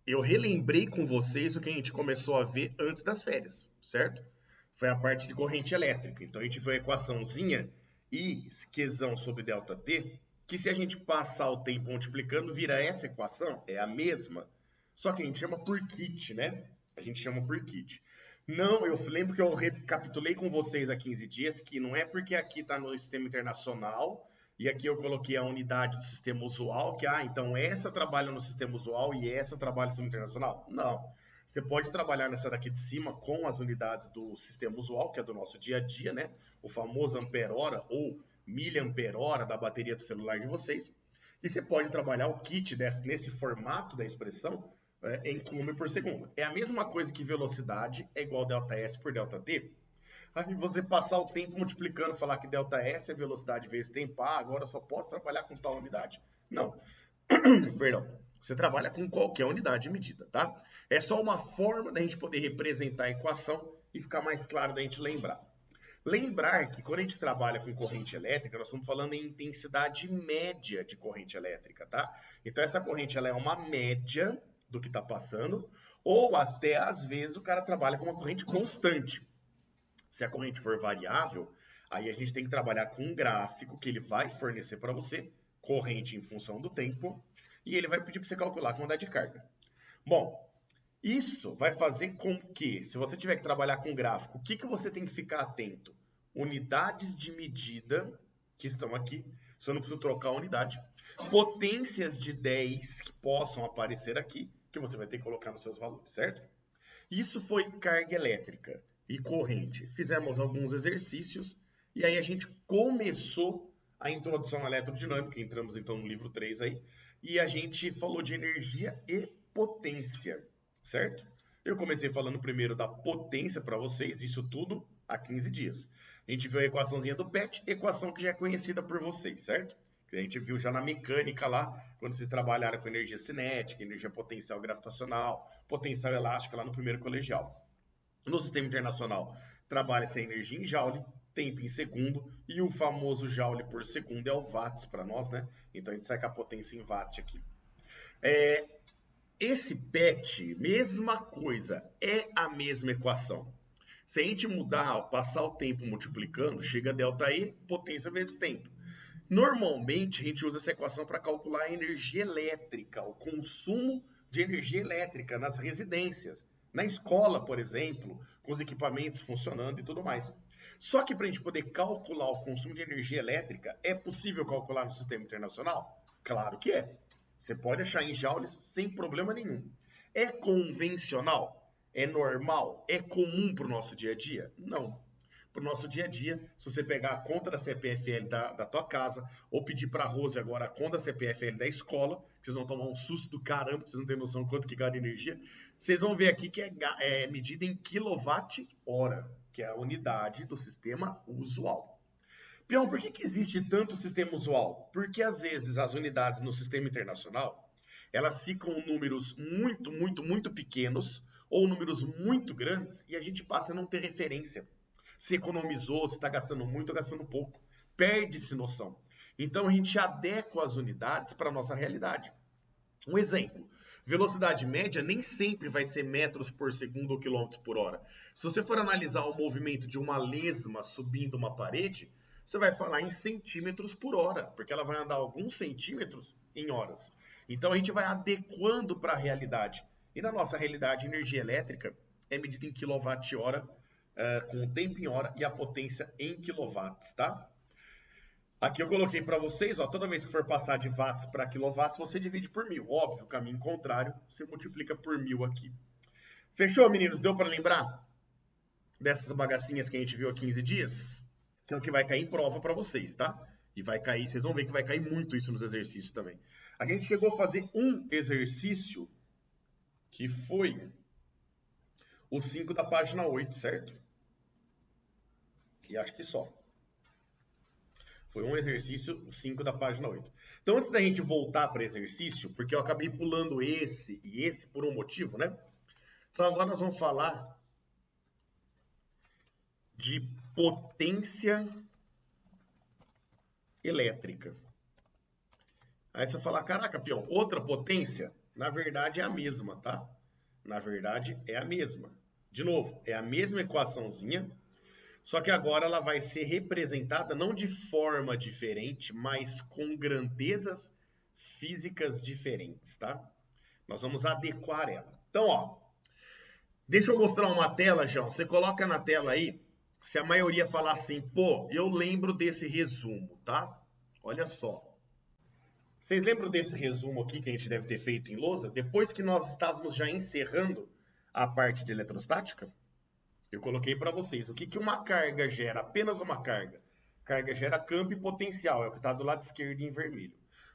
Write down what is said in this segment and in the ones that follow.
eu relembrei com vocês o que a gente começou a ver antes das férias, certo? Foi a parte de corrente elétrica. Então a gente viu a equaçãozinha I Qzão sobre ΔT, que se a gente passar o tempo multiplicando, vira essa equação, é a mesma, só que a gente chama por kit, né? A gente chama por kit. Não, eu lembro que eu recapitulei com vocês há 15 dias que não é porque aqui está no sistema internacional e aqui eu coloquei a unidade do sistema usual, que, então essa trabalha no sistema usual e essa trabalha no sistema internacional. Não. Você pode trabalhar nessa daqui de cima com as unidades do sistema usual, que é do nosso dia a dia, né? O famoso ampere-hora ou miliampere-hora da bateria do celular de vocês. E você pode trabalhar o kit nesse formato da expressão em coulomb por segundo. É a mesma coisa que velocidade é igual a ΔS por ΔT. Aí você passar o tempo multiplicando, falar que ΔS é velocidade vezes tempo, agora eu só posso trabalhar com tal unidade. Não, perdão. Você trabalha com qualquer unidade de medida, tá? É só uma forma da gente poder representar a equação e ficar mais claro da gente lembrar. Lembrar que quando a gente trabalha com corrente elétrica, nós estamos falando em intensidade média de corrente elétrica, tá? Então essa corrente ela é uma média do que está passando, ou até às vezes o cara trabalha com uma corrente constante. Se a corrente for variável, aí a gente tem que trabalhar com um gráfico que ele vai fornecer para você, corrente em função do tempo, e ele vai pedir para você calcular a quantidade de carga. Bom, isso vai fazer com que, se você tiver que trabalhar com gráfico, o que você tem que ficar atento? Unidades de medida, que estão aqui, se eu não preciso trocar a unidade, potências de 10 que possam aparecer aqui, que você vai ter que colocar nos seus valores, certo? Isso foi carga elétrica e corrente. Fizemos alguns exercícios e aí a gente começou a introdução à eletrodinâmica, entramos então no livro 3 aí, e a gente falou de energia e potência, certo? Eu comecei falando primeiro da potência para vocês, isso tudo há 15 dias. A gente viu a equaçãozinha do PET, equação que já é conhecida por vocês, certo? Que a gente viu já na mecânica lá, quando vocês trabalharam com energia cinética, energia potencial gravitacional, potencial elástica lá no primeiro colegial. No sistema internacional, trabalha-se a energia em joule, tempo em segundo, e o famoso joule por segundo é o watts para nós, né? Então a gente sai com a potência em watt aqui. Esse PET, mesma coisa, é a mesma equação. Se a gente mudar, passar o tempo multiplicando, chega a ΔE, potência vezes tempo. Normalmente, a gente usa essa equação para calcular a energia elétrica, o consumo de energia elétrica nas residências, na escola, por exemplo, com os equipamentos funcionando e tudo mais. Só que para a gente poder calcular o consumo de energia elétrica, é possível calcular no sistema internacional? Claro que é. Você pode achar em joules sem problema nenhum. É convencional? É normal? É comum para o nosso dia a dia? Não. Para o nosso dia a dia, se você pegar a conta da CPFL da tua casa, ou pedir para a Rose agora a conta da CPFL da escola, vocês vão tomar um susto do caramba, vocês não têm noção quanto que gasta energia, vocês vão ver aqui que é medida em quilowatt-hora, que é a unidade do sistema usual. Peão, por que existe tanto sistema usual? Porque às vezes as unidades no sistema internacional, elas ficam números muito pequenos, ou números muito grandes, e a gente passa a não ter referência. Se economizou, se está gastando muito ou gastando pouco. Perde-se noção. Então a gente adequa as unidades para a nossa realidade. Um exemplo, velocidade média nem sempre vai ser metros por segundo ou quilômetros por hora. Se você for analisar o movimento de uma lesma subindo uma parede, você vai falar em centímetros por hora, porque ela vai andar alguns centímetros em horas. Então a gente vai adequando para a realidade. E na nossa realidade, energia elétrica é medida em quilowatt-hora, com o tempo em hora e a potência em quilowatts, tá? Aqui eu coloquei para vocês, ó, toda vez que for passar de watts para quilowatts, você divide por 1000. Óbvio, caminho contrário, você multiplica por 1000 aqui. Fechou, meninos? Deu para lembrar dessas bagacinhas que a gente viu há 15 dias? Que é o que vai cair em prova para vocês, tá? E vai cair, vocês vão ver que vai cair muito isso nos exercícios também. A gente chegou a fazer um exercício que foi o 5 da página 8, certo? E acho que só. Foi um exercício 5 da página 8. Então, antes da gente voltar para exercício, porque eu acabei pulando esse e esse por um motivo, né? Então, agora nós vamos falar de potência elétrica. Aí você vai falar, caraca, peão, outra potência? Na verdade é a mesma, tá? Na verdade é a mesma. De novo, é a mesma equaçãozinha, só que agora ela vai ser representada não de forma diferente, mas com grandezas físicas diferentes, tá? Nós vamos adequar ela. Então, ó, deixa eu mostrar uma tela, João. Você coloca na tela aí, se a maioria falar assim, pô, eu lembro desse resumo, tá? Olha só. Vocês lembram desse resumo aqui que a gente deve ter feito em lousa? Depois que nós estávamos já encerrando a parte de eletrostática, eu coloquei para vocês o que, que uma carga gera, apenas uma carga. Carga gera campo e potencial, é o que está do lado esquerdo em vermelho.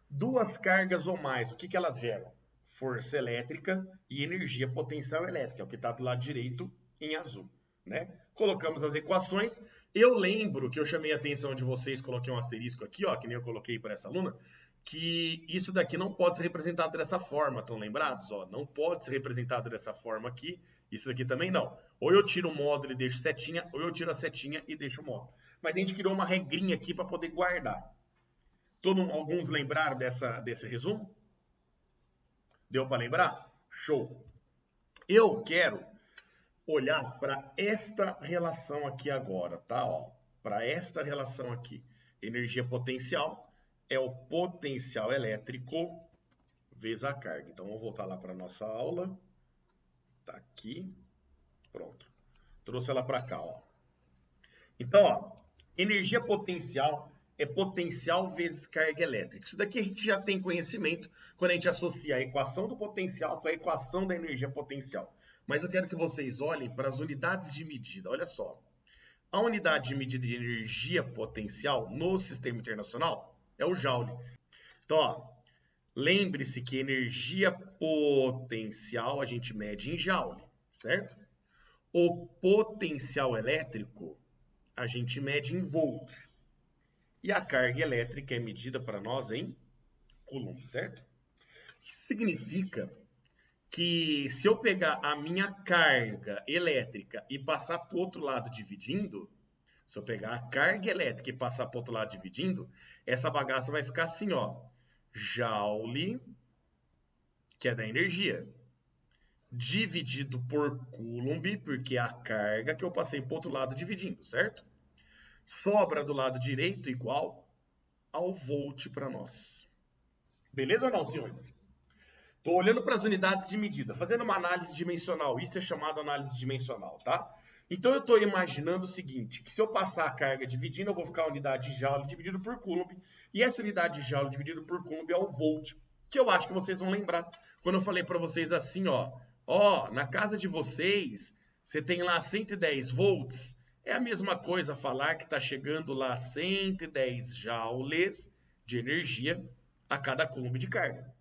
Duas cargas ou mais, o que, que elas geram? Força elétrica e energia potencial elétrica, é o que está do lado direito em azul. Né? Colocamos as equações. Eu lembro que eu chamei a atenção de vocês, coloquei um asterisco aqui, ó, que nem eu coloquei para essa aluna, que isso daqui não pode ser representado dessa forma, estão lembrados? Ó, não pode ser representado dessa forma aqui, isso daqui também não. Ou eu tiro o módulo e deixo setinha, ou eu tiro a setinha e deixo o módulo. Mas a gente criou uma regrinha aqui para poder guardar. Alguns lembraram desse resumo? Deu para lembrar? Show! Eu quero olhar para esta relação aqui agora, tá? Para esta relação aqui. Energia potencial é o potencial elétrico vezes a carga. Então, vamos voltar lá para a nossa aula. Tá aqui. Pronto. Trouxe ela para cá, ó. Então, ó, energia potencial é potencial vezes carga elétrica. Isso daqui a gente já tem conhecimento quando a gente associa a equação do potencial com a equação da energia potencial. Mas eu quero que vocês olhem para as unidades de medida. Olha só. A unidade de medida de energia potencial no sistema internacional é o Joule. Então, ó, lembre-se que energia potencial a gente mede em Joule, certo? O potencial elétrico a gente mede em volt. E a carga elétrica é medida para nós em coulomb, certo? Isso significa que se eu pegar a minha carga elétrica e passar para o outro lado dividindo, se eu pegar a carga elétrica e passar para o outro lado dividindo, essa bagaça vai ficar assim, ó. Joule, que é da energia, dividido por coulomb, porque é a carga que eu passei para o outro lado dividindo, certo? Sobra do lado direito igual ao volt para nós. Beleza ou não, senhores? Estou olhando para as unidades de medida, fazendo uma análise dimensional. Isso é chamado análise dimensional, tá? Então, eu estou imaginando o seguinte, que se eu passar a carga dividindo, eu vou ficar a unidade de Joule dividido por coulomb. E essa unidade de Joule dividido por coulomb é o volt, que eu acho que vocês vão lembrar. Quando eu falei para vocês assim, ó, na casa de vocês, você tem lá 110 volts. É a mesma coisa falar que está chegando lá 110 joules de energia a cada coulomb de carga.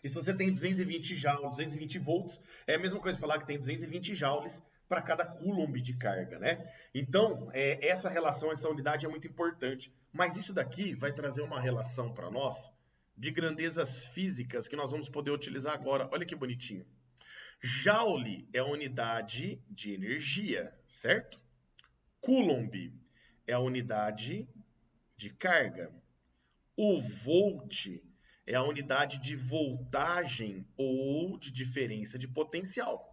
E se você tem 220 joules, 220 volts, é a mesma coisa falar que tem 220 joules para cada coulomb de carga, né? Então, essa relação, essa unidade é muito importante. Mas isso daqui vai trazer uma relação para nós de grandezas físicas que nós vamos poder utilizar agora. Olha que bonitinho. Joule é a unidade de energia, certo? Coulomb é a unidade de carga. O volt é a unidade de voltagem ou de diferença de potencial.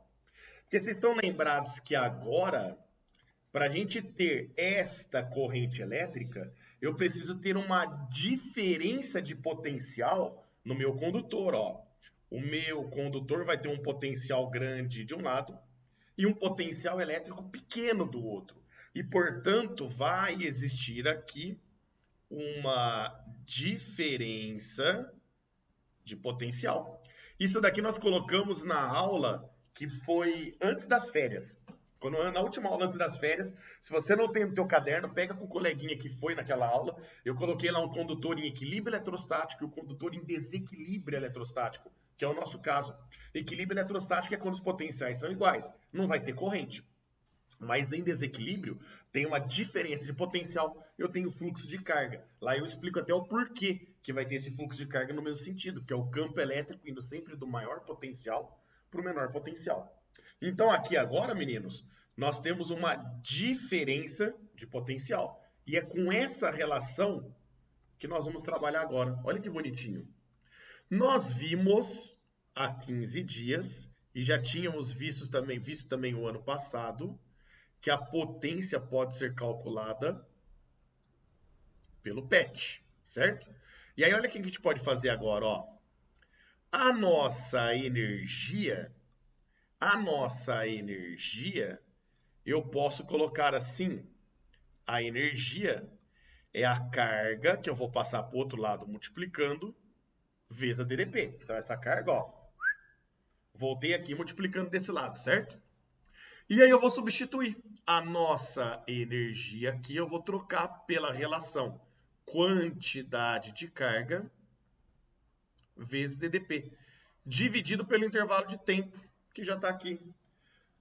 Porque vocês estão lembrados que agora, para a gente ter esta corrente elétrica, eu preciso ter uma diferença de potencial no meu condutor. Ó. O meu condutor vai ter um potencial grande de um lado e um potencial elétrico pequeno do outro. E, portanto, vai existir aqui uma diferença de potencial. Isso daqui nós colocamos na aula que foi antes das férias. Na última aula antes das férias, se você não tem no teu caderno, pega com o coleguinha que foi naquela aula. Eu coloquei lá um condutor em equilíbrio eletrostático e um condutor em desequilíbrio eletrostático, que é o nosso caso. Equilíbrio eletrostático é quando os potenciais são iguais, não vai ter corrente. Mas em desequilíbrio tem uma diferença de potencial, eu tenho fluxo de carga. Lá eu explico até o porquê que vai ter esse fluxo de carga no mesmo sentido, que é o campo elétrico indo sempre do maior potencial para o menor potencial. Então aqui agora, meninos, nós temos uma diferença de potencial. E é com essa relação que nós vamos trabalhar agora. Olha que bonitinho. Nós vimos a 15 dias, e já tínhamos visto também o ano passado, que a potência pode ser calculada pelo PET, certo? E aí olha o que a gente pode fazer agora, ó. A nossa energia, eu posso colocar assim, a energia é a carga que eu vou passar para o outro lado multiplicando vezes a DDP. Então essa carga, ó, voltei aqui multiplicando desse lado, certo? E aí eu vou substituir a nossa energia aqui, eu vou trocar pela relação quantidade de carga vezes DDP, dividido pelo intervalo de tempo, que já está aqui.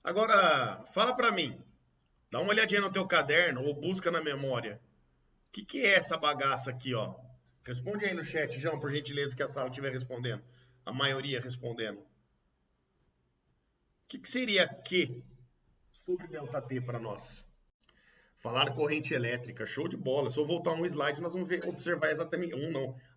Agora, fala para mim, dá uma olhadinha no teu caderno ou busca na memória. O que é essa bagaça aqui, ó? Responde aí no chat, João, por gentileza, que a sala estiver respondendo. A maioria respondendo. O que seria Q sobre ΔT para nós? Falaram corrente elétrica, show de bola. Se eu voltar um slide, nós vamos observar exatamente,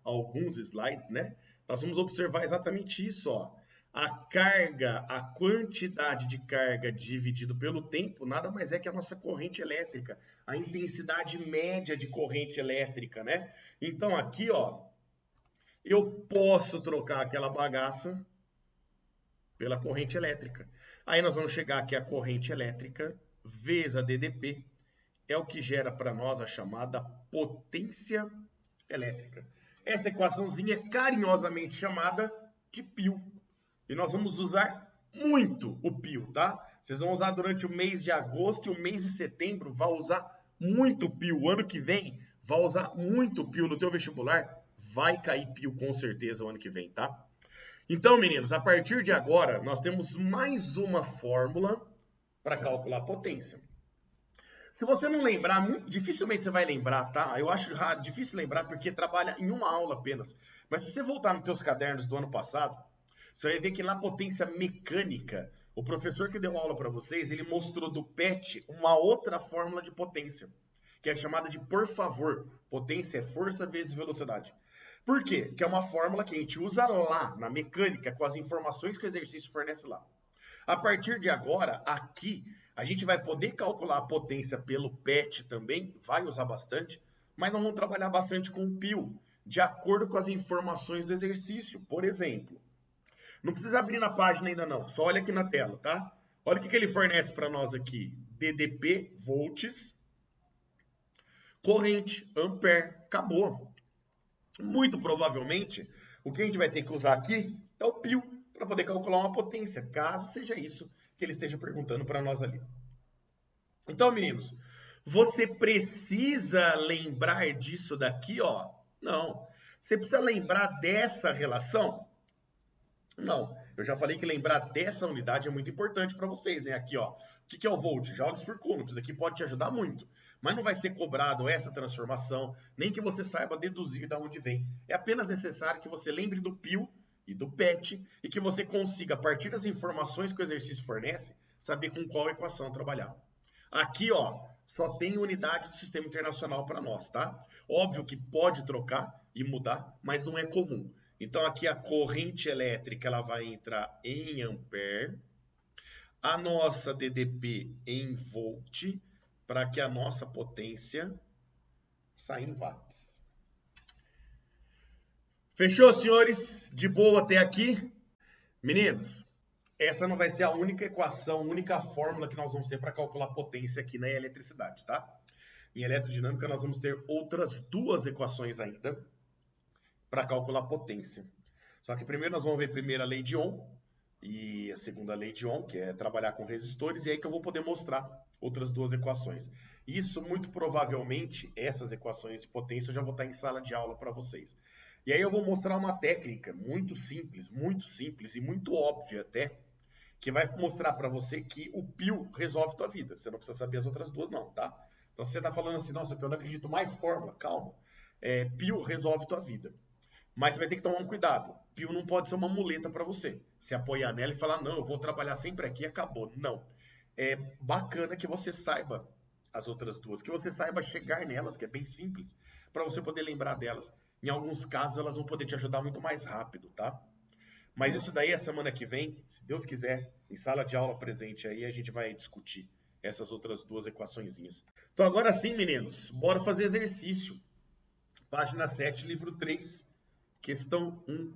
alguns slides, né? Nós vamos observar exatamente isso, ó. A carga, a quantidade de carga dividido pelo tempo, nada mais é que a nossa corrente elétrica, a intensidade média de corrente elétrica, né? Então aqui, ó, eu posso trocar aquela bagaça pela corrente elétrica. Aí nós vamos chegar aqui a corrente elétrica vezes a DDP, é o que gera para nós a chamada potência elétrica. Essa equaçãozinha é carinhosamente chamada de π. E nós vamos usar muito o π, tá? Vocês vão usar durante o mês de agosto e o mês de setembro, vai usar muito π. O ano que vem, vai usar muito π no teu vestibular, vai cair π com certeza o ano que vem, tá? Então, meninos, a partir de agora, nós temos mais uma fórmula para calcular a potência. Se você não lembrar, dificilmente você vai lembrar, tá? Eu acho difícil lembrar porque trabalha em uma aula apenas. Mas se você voltar nos teus cadernos do ano passado, você vai ver que na potência mecânica, o professor que deu aula para vocês, ele mostrou do PET uma outra fórmula de potência, que é chamada de por favor. Potência é força vezes velocidade. Por quê? Porque é uma fórmula que a gente usa lá, na mecânica, com as informações que o exercício fornece lá. A partir de agora, aqui, a gente vai poder calcular a potência pelo PET também, vai usar bastante, mas nós vamos trabalhar bastante com o π, de acordo com as informações do exercício. Por exemplo, não precisa abrir na página ainda não, só olha aqui na tela, tá? Olha o que ele fornece para nós aqui. DDP, volts, corrente, ampere, acabou. Muito provavelmente, o que a gente vai ter que usar aqui é o π, para poder calcular uma potência, caso seja isso que ele esteja perguntando para nós ali. Então, meninos, você precisa lembrar disso daqui, ó? Não. Você precisa lembrar dessa relação? Não. Eu já falei que lembrar dessa unidade é muito importante para vocês, né? Aqui, ó. O que é o volt? Joules por coulomb. Isso daqui pode te ajudar muito. Mas não vai ser cobrado essa transformação, nem que você saiba deduzir de onde vem. É apenas necessário que você lembre do π e do PET, e que você consiga, a partir das informações que o exercício fornece, saber com qual equação trabalhar. Aqui, ó, só tem unidade do sistema internacional para nós, tá? Óbvio que pode trocar e mudar, mas não é comum. Então, aqui a corrente elétrica, ela vai entrar em ampere, a nossa DDP em volt, para que a nossa potência saia em watts. Fechou, senhores? De boa até aqui? Meninos, essa não vai ser a única equação, a única fórmula que nós vamos ter para calcular potência aqui na eletricidade, tá? Em eletrodinâmica, nós vamos ter outras duas equações ainda para calcular potência. Só que primeiro nós vamos ver primeiro a lei de Ohm e a segunda lei de Ohm, que é trabalhar com resistores, e aí que eu vou poder mostrar outras duas equações. Isso, muito provavelmente, essas equações de potência eu já vou estar em sala de aula para vocês. E aí eu vou mostrar uma técnica muito simples e muito óbvia até, que vai mostrar para você que o π resolve tua vida. Você não precisa saber as outras duas não, tá? Então se você está falando assim, nossa, eu não acredito mais fórmula, calma. π resolve tua vida. Mas você vai ter que tomar um cuidado. π não pode ser uma muleta para você. Se apoiar nela e falar, não, eu vou trabalhar sempre aqui e acabou. Não. É bacana que você saiba as outras duas, que você saiba chegar nelas, que é bem simples, para você poder lembrar delas. Em alguns casos, elas vão poder te ajudar muito mais rápido, tá? Mas isso daí, a semana que vem, se Deus quiser, em sala de aula presente aí, a gente vai discutir essas outras duas equaçõezinhas. Então agora sim, meninos, bora fazer exercício. Página 7, livro 3, questão 1.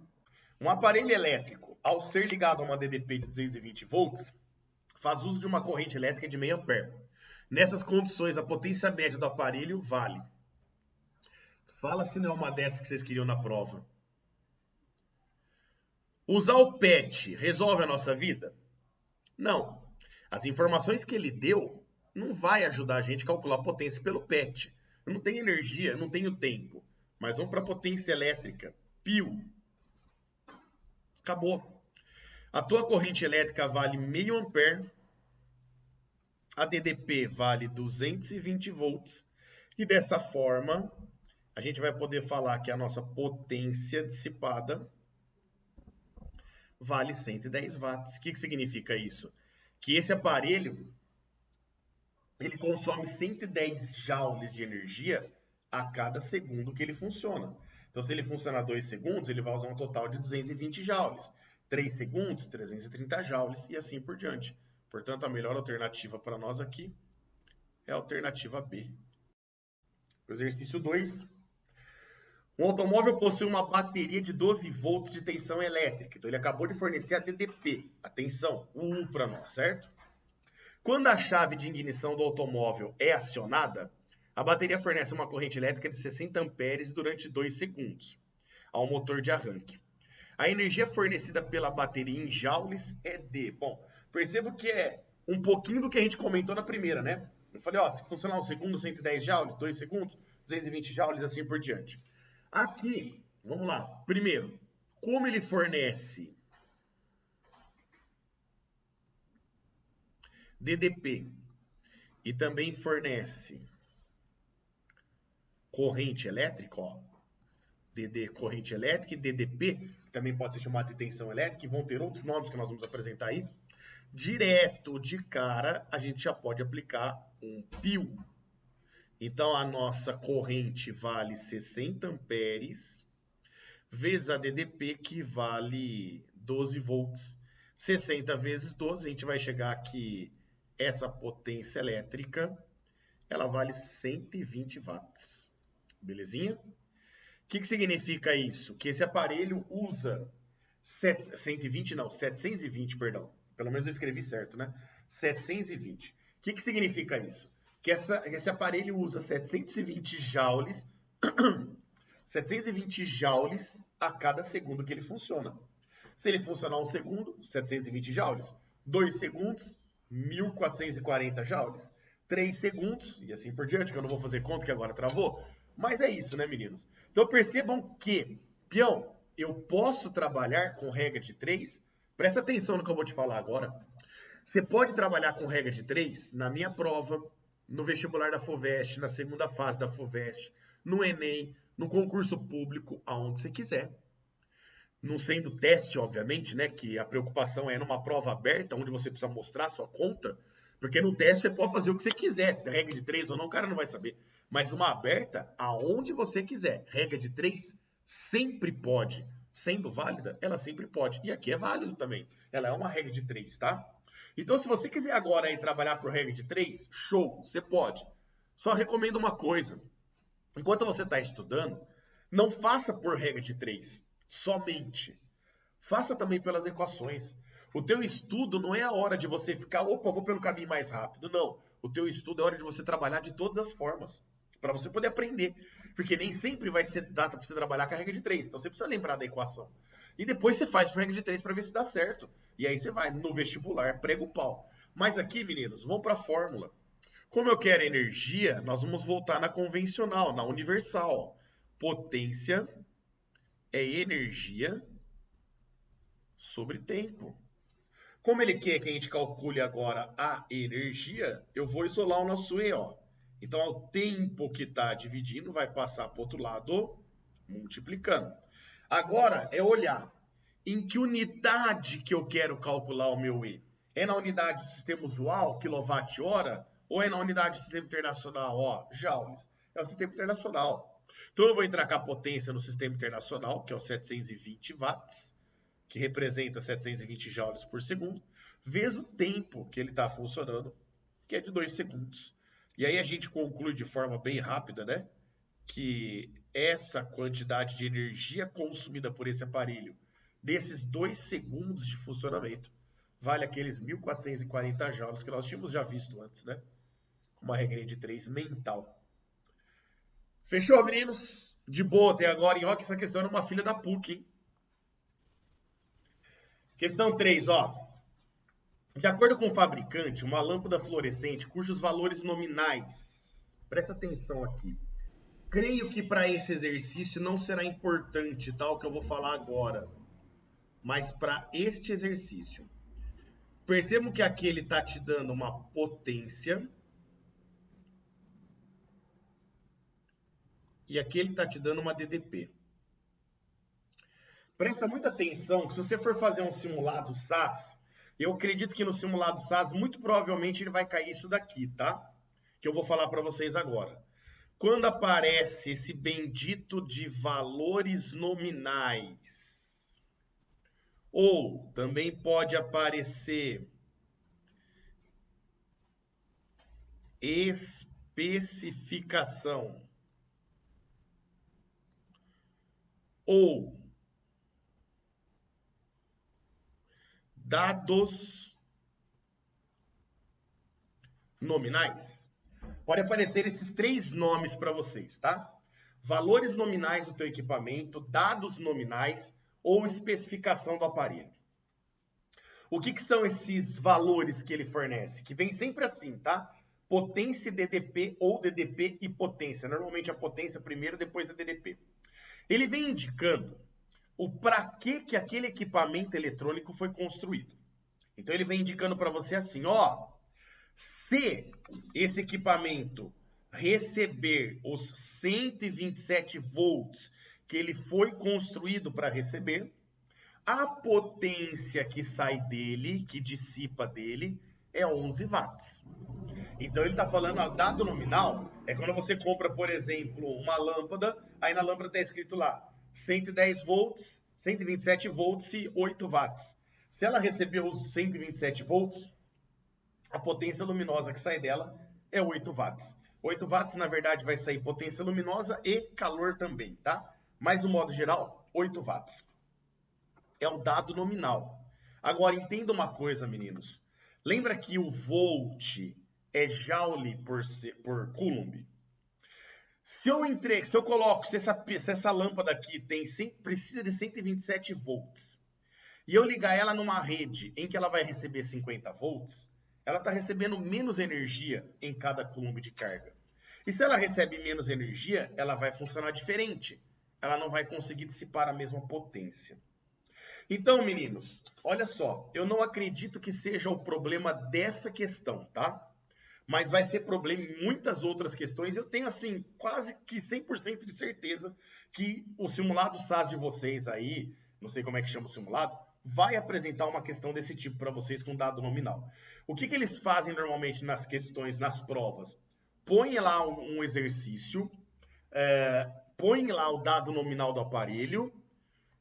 Um aparelho elétrico, ao ser ligado a uma DDP de 220 volts, faz uso de uma corrente elétrica de meio ampere. Nessas condições, a potência média do aparelho vale. Fala se não é uma dessas que vocês queriam na prova. Usar o PET resolve a nossa vida? Não. As informações que ele deu não vai ajudar a gente a calcular a potência pelo PET. Eu não tenho energia, eu não tenho tempo. Mas vamos para a potência elétrica. Pio. Acabou. A tua corrente elétrica vale meio ampere. A DDP vale 220 volts. E dessa forma, a gente vai poder falar que a nossa potência dissipada vale 110 watts. O que significa isso? Que esse aparelho ele consome 110 joules de energia a cada segundo que ele funciona. Então, se ele funcionar 2 segundos, ele vai usar um total de 220 joules. 3 segundos, 330 joules e assim por diante. Portanto, a melhor alternativa para nós aqui é a alternativa B. Exercício 2. Um automóvel possui uma bateria de 12 volts de tensão elétrica. Então, ele acabou de fornecer a DDP, a tensão, o U para nós, certo? Quando a chave de ignição do automóvel é acionada, a bateria fornece uma corrente elétrica de 60 amperes durante 2 segundos ao motor de arranque. A energia fornecida pela bateria em joules é D. Bom, percebo que é um pouquinho do que a gente comentou na primeira, né? Eu falei, ó, se funcionar um segundo, 110 joules, 2 segundos, 220 joules e assim por diante. Aqui, vamos lá. Primeiro, como ele fornece DDP e também fornece corrente elétrica, ó, DD corrente elétrica e DDP, que também pode ser chamado de tensão elétrica, e vão ter outros nomes que nós vamos apresentar aí. Direto de cara, a gente já pode aplicar um pio. Então, a nossa corrente vale 60 amperes vezes a DDP, que vale 12 volts. 60 vezes 12, a gente vai chegar que essa potência elétrica, ela vale 120 watts. Belezinha? O que significa isso? Que esse aparelho usa 720, perdão. Pelo menos eu escrevi certo, né? 720. O que significa isso? Que esse aparelho usa 720 joules, 720 joules a cada segundo que ele funciona. Se ele funcionar um segundo, 720 joules. 2 segundos, 1440 joules. 3 segundos, e assim por diante, que eu não vou fazer conta que agora travou. Mas é isso, né, meninos? Então percebam que, peão, eu posso trabalhar com regra de 3. Presta atenção no que eu vou te falar agora. Você pode trabalhar com regra de 3 na minha prova, no vestibular da FUVEST, na segunda fase da FUVEST, no Enem, no concurso público, aonde você quiser. Não sendo teste, obviamente, né? Que a preocupação é numa prova aberta, onde você precisa mostrar sua conta. Porque no teste você pode fazer o que você quiser. Regra de 3 ou não, o cara não vai saber. Mas uma aberta, aonde você quiser. Regra de 3 sempre pode. Sendo válida, ela sempre pode. E aqui é válido também. Ela é uma regra de 3, tá? Então, se você quiser agora aí trabalhar por regra de 3, show, você pode. Só recomendo uma coisa. Enquanto você está estudando, não faça por regra de 3 somente. Faça também pelas equações. O teu estudo não é a hora de você ficar, opa, vou pelo caminho mais rápido. Não. O teu estudo é a hora de você trabalhar de todas as formas. Para você poder aprender. Porque nem sempre vai ser data para você trabalhar com a regra de 3. Então você precisa lembrar da equação. E depois você faz por regra de 3 para ver se dá certo. E aí você vai no vestibular, prega o pau. Mas aqui, meninos, vamos para a fórmula. Como eu quero energia, nós vamos voltar na convencional, na universal. Potência é energia sobre tempo. Como ele quer que a gente calcule agora a energia, eu vou isolar o nosso E, ó. Então, o tempo que está dividindo vai passar para o outro lado, multiplicando. Agora, é olhar em que unidade que eu quero calcular o meu E. É na unidade do sistema usual, quilowatt-hora, ou é na unidade do sistema internacional, ó, joules? É o sistema internacional. Então, eu vou entrar com a potência no sistema internacional, que é o 720 watts, que representa 720 joules por segundo, vezes o tempo que ele está funcionando, que é de 2 segundos. E aí a gente conclui de forma bem rápida, né, que essa quantidade de energia consumida por esse aparelho, nesses 2 segundos de funcionamento, vale aqueles 1.440 joules que nós tínhamos já visto antes, né? Uma regrinha de 3 mental. Fechou, meninos? De boa até agora. E ó, que essa questão era uma filha da PUC, hein? Questão 3, ó. De acordo com o fabricante, uma lâmpada fluorescente cujos valores nominais... Presta atenção aqui. Creio que para esse exercício não será importante, tá, o que eu vou falar agora. Mas para este exercício. Percebam que aqui ele está te dando uma potência. E aqui ele está te dando uma DDP. Presta muita atenção que se você for fazer um simulado SAS, eu acredito que no simulado SAS, muito provavelmente ele vai cair isso daqui, tá? Que eu vou falar para vocês agora. Quando aparece esse bendito de valores nominais, ou também pode aparecer especificação, ou dados nominais, pode aparecer esses 3 nomes para vocês, tá? Valores nominais do teu equipamento, dados nominais ou especificação do aparelho. O que são esses valores que ele fornece? Que vem sempre assim, tá? Potência DDP ou DDP e potência. Normalmente a potência primeiro, depois a DDP. Ele vem indicando o para que aquele equipamento eletrônico foi construído. Então ele vem indicando para você assim, ó, se esse equipamento receber os 127 volts que ele foi construído para receber, a potência que sai dele, que dissipa dele, é 11 watts. Então ele está falando, ó, dado nominal, é quando você compra, por exemplo, uma lâmpada, aí na lâmpada está escrito lá, 110 volts, 127 volts e 8 watts. Se ela receber os 127 volts, a potência luminosa que sai dela é 8 watts. 8 watts, na verdade, vai sair potência luminosa e calor também, tá? Mas, no modo geral, 8 watts. É um dado nominal. Agora, entenda uma coisa, meninos. Lembra que o volt é joule por coulomb? Se essa lâmpada aqui precisa de 127 volts, e eu ligar ela numa rede em que ela vai receber 50 volts, ela está recebendo menos energia em cada coulomb de carga. E se ela recebe menos energia, ela vai funcionar diferente. Ela não vai conseguir dissipar a mesma potência. Então, meninos, olha só, eu não acredito que seja o problema dessa questão, tá? Mas vai ser problema em muitas outras questões. Eu tenho, assim, quase que 100% de certeza que o simulado SAS de vocês aí, não sei como é que chama o simulado, vai apresentar uma questão desse tipo para vocês com dado nominal. O que eles fazem normalmente nas questões, nas provas? Põe lá um exercício, põe lá o dado nominal do aparelho,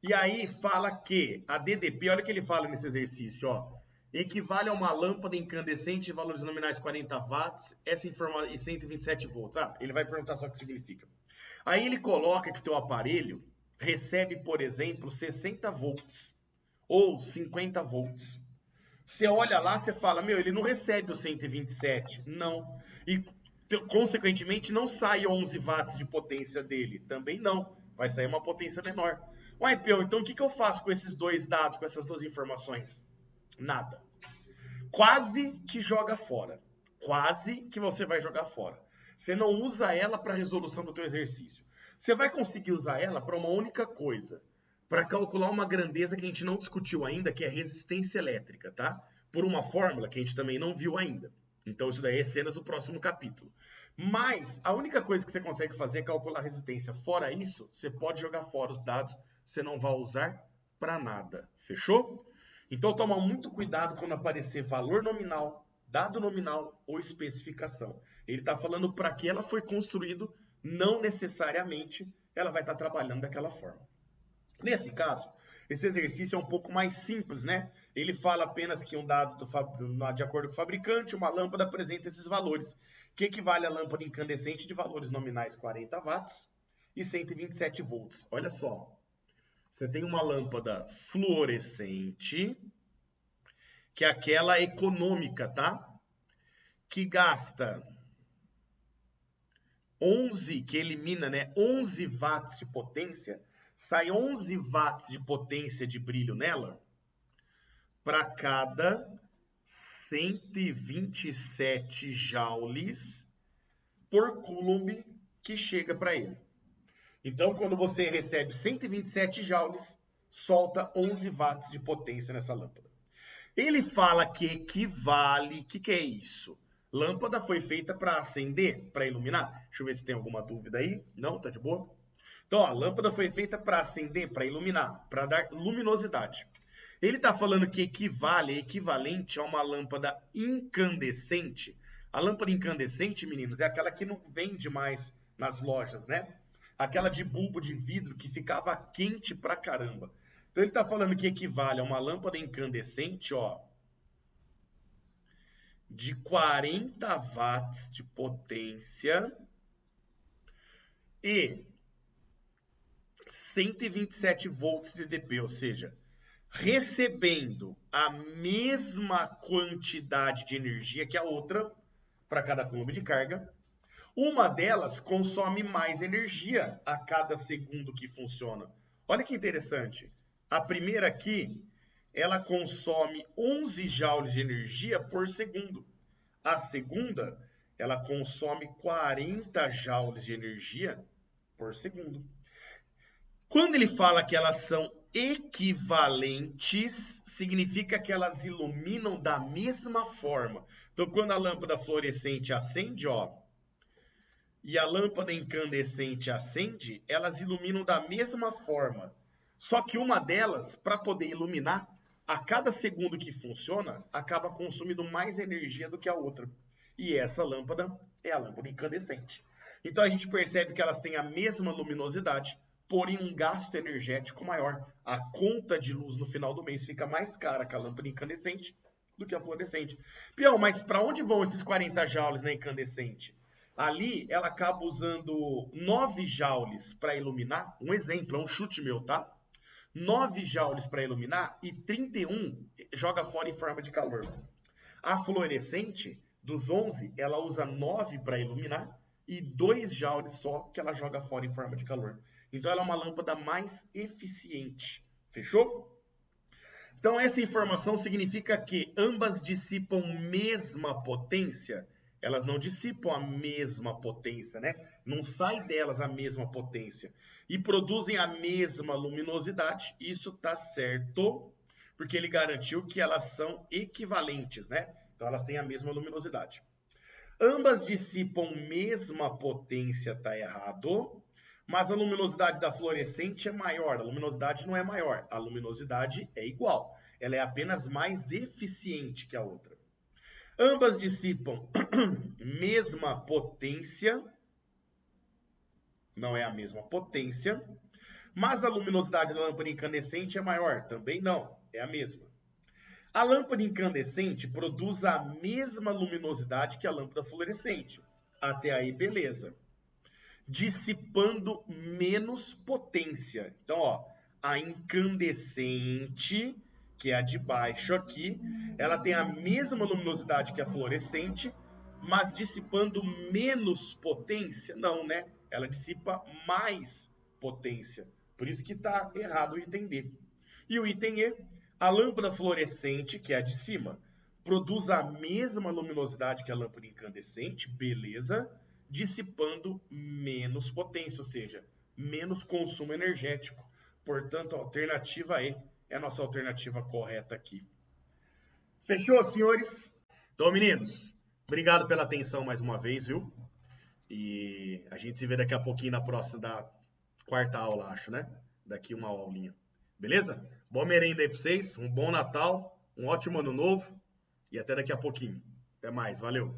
e aí fala que a DDP, olha o que ele fala nesse exercício, ó, equivale a uma lâmpada incandescente de valores nominais 40 watts e 127 volts. Ah, ele vai perguntar só o que significa. Aí ele coloca que o teu aparelho recebe, por exemplo, 60 volts ou 50 volts. Você olha lá, você fala, meu, ele não recebe os 127. Não. E, consequentemente, não sai 11 watts de potência dele. Também não. Vai sair uma potência menor. Uai, Peão, então o que eu faço com esses 2 dados, com essas 2 informações? Nada. Quase que joga fora. Quase que você vai jogar fora. Você não usa ela para a resolução do teu exercício. Você vai conseguir usar ela para uma única coisa. Para calcular uma grandeza que a gente não discutiu ainda, que é resistência elétrica, tá? Por uma fórmula que a gente também não viu ainda. Então isso daí é cenas do próximo capítulo. Mas a única coisa que você consegue fazer é calcular a resistência. Fora isso, você pode jogar fora os dados, você não vai usar para nada. Fechou? Então toma muito cuidado quando aparecer valor nominal, dado nominal ou especificação. Ele está falando para que ela foi construído, não necessariamente ela vai estar trabalhando daquela forma. Nesse caso, esse exercício é um pouco mais simples, né? Ele fala apenas que um dado de acordo com o fabricante, uma lâmpada apresenta esses valores, que equivale à lâmpada incandescente de valores nominais 40 watts e 127 volts. Olha só, você tem uma lâmpada fluorescente, que é aquela econômica, tá? Que gasta 11, que elimina, né, 11 watts de potência, sai 11 watts de potência de brilho nela, para cada 127 joules por coulomb que chega para ele. Então, quando você recebe 127 joules, solta 11 watts de potência nessa lâmpada. Ele fala que equivale, o que é isso? Lâmpada foi feita para acender, para iluminar? Deixa eu ver se tem alguma dúvida aí. Não, tá de boa? Então, ó, a lâmpada foi feita para acender, para iluminar, para dar luminosidade. Ele está falando que equivale, é equivalente a uma lâmpada incandescente. A lâmpada incandescente, meninos, é aquela que não vende mais nas lojas, né? Aquela de bulbo de vidro que ficava quente pra caramba. Então ele está falando que equivale a uma lâmpada incandescente, ó, de 40 watts de potência e 127 volts de dp, ou seja, recebendo a mesma quantidade de energia que a outra, para cada coulomb de carga, uma delas consome mais energia a cada segundo que funciona. Olha que interessante. A primeira aqui, ela consome 11 joules de energia por segundo. A segunda, ela consome 40 joules de energia por segundo. Quando ele fala que elas são equivalentes, significa que elas iluminam da mesma forma. Então, quando a lâmpada fluorescente acende, ó, e a lâmpada incandescente acende, elas iluminam da mesma forma. Só que uma delas, para poder iluminar, a cada segundo que funciona, acaba consumindo mais energia do que a outra. E essa lâmpada é a lâmpada incandescente. Então a gente percebe que elas têm a mesma luminosidade, porém um gasto energético maior. A conta de luz no final do mês fica mais cara com a lâmpada incandescente do que a fluorescente. Pião, mas para onde vão esses 40 joules na incandescente? Ali ela acaba usando 9 joules para iluminar. Um exemplo, é um chute meu, tá? 9 joules para iluminar e 31 joga fora em forma de calor. A fluorescente, dos 11, ela usa 9 para iluminar e 2 joules só que ela joga fora em forma de calor. Então ela é uma lâmpada mais eficiente. Fechou? Então essa informação significa que ambas dissipam mesma potência. Elas não dissipam a mesma potência, né? Não sai delas a mesma potência. E produzem a mesma luminosidade. Isso tá certo, porque ele garantiu que elas são equivalentes, né? Então elas têm a mesma luminosidade. Ambas dissipam mesma potência, tá errado. Mas a luminosidade da fluorescente é maior. A luminosidade não é maior. A luminosidade é igual. Ela é apenas mais eficiente que a outra. Ambas dissipam mesma potência. Não é a mesma potência. Mas a luminosidade da lâmpada incandescente é maior. Também não. É a mesma. A lâmpada incandescente produz a mesma luminosidade que a lâmpada fluorescente. Até aí, beleza. Dissipando menos potência. Então, ó, a incandescente, que é a de baixo aqui, ela tem a mesma luminosidade que a fluorescente, mas dissipando menos potência? Não, né? Ela dissipa mais potência. Por isso que está errado o item D. E o item E, a lâmpada fluorescente, que é a de cima, produz a mesma luminosidade que a lâmpada incandescente, beleza, dissipando menos potência, ou seja, menos consumo energético. Portanto, a alternativa E é a nossa alternativa correta aqui. Fechou, senhores? Então, meninos, obrigado pela atenção mais uma vez, viu? E a gente se vê daqui a pouquinho na próxima, da quarta aula, acho, né? Daqui uma aulinha. Beleza? Boa merenda aí pra vocês, um bom Natal, um ótimo ano novo e até daqui a pouquinho. Até mais, valeu!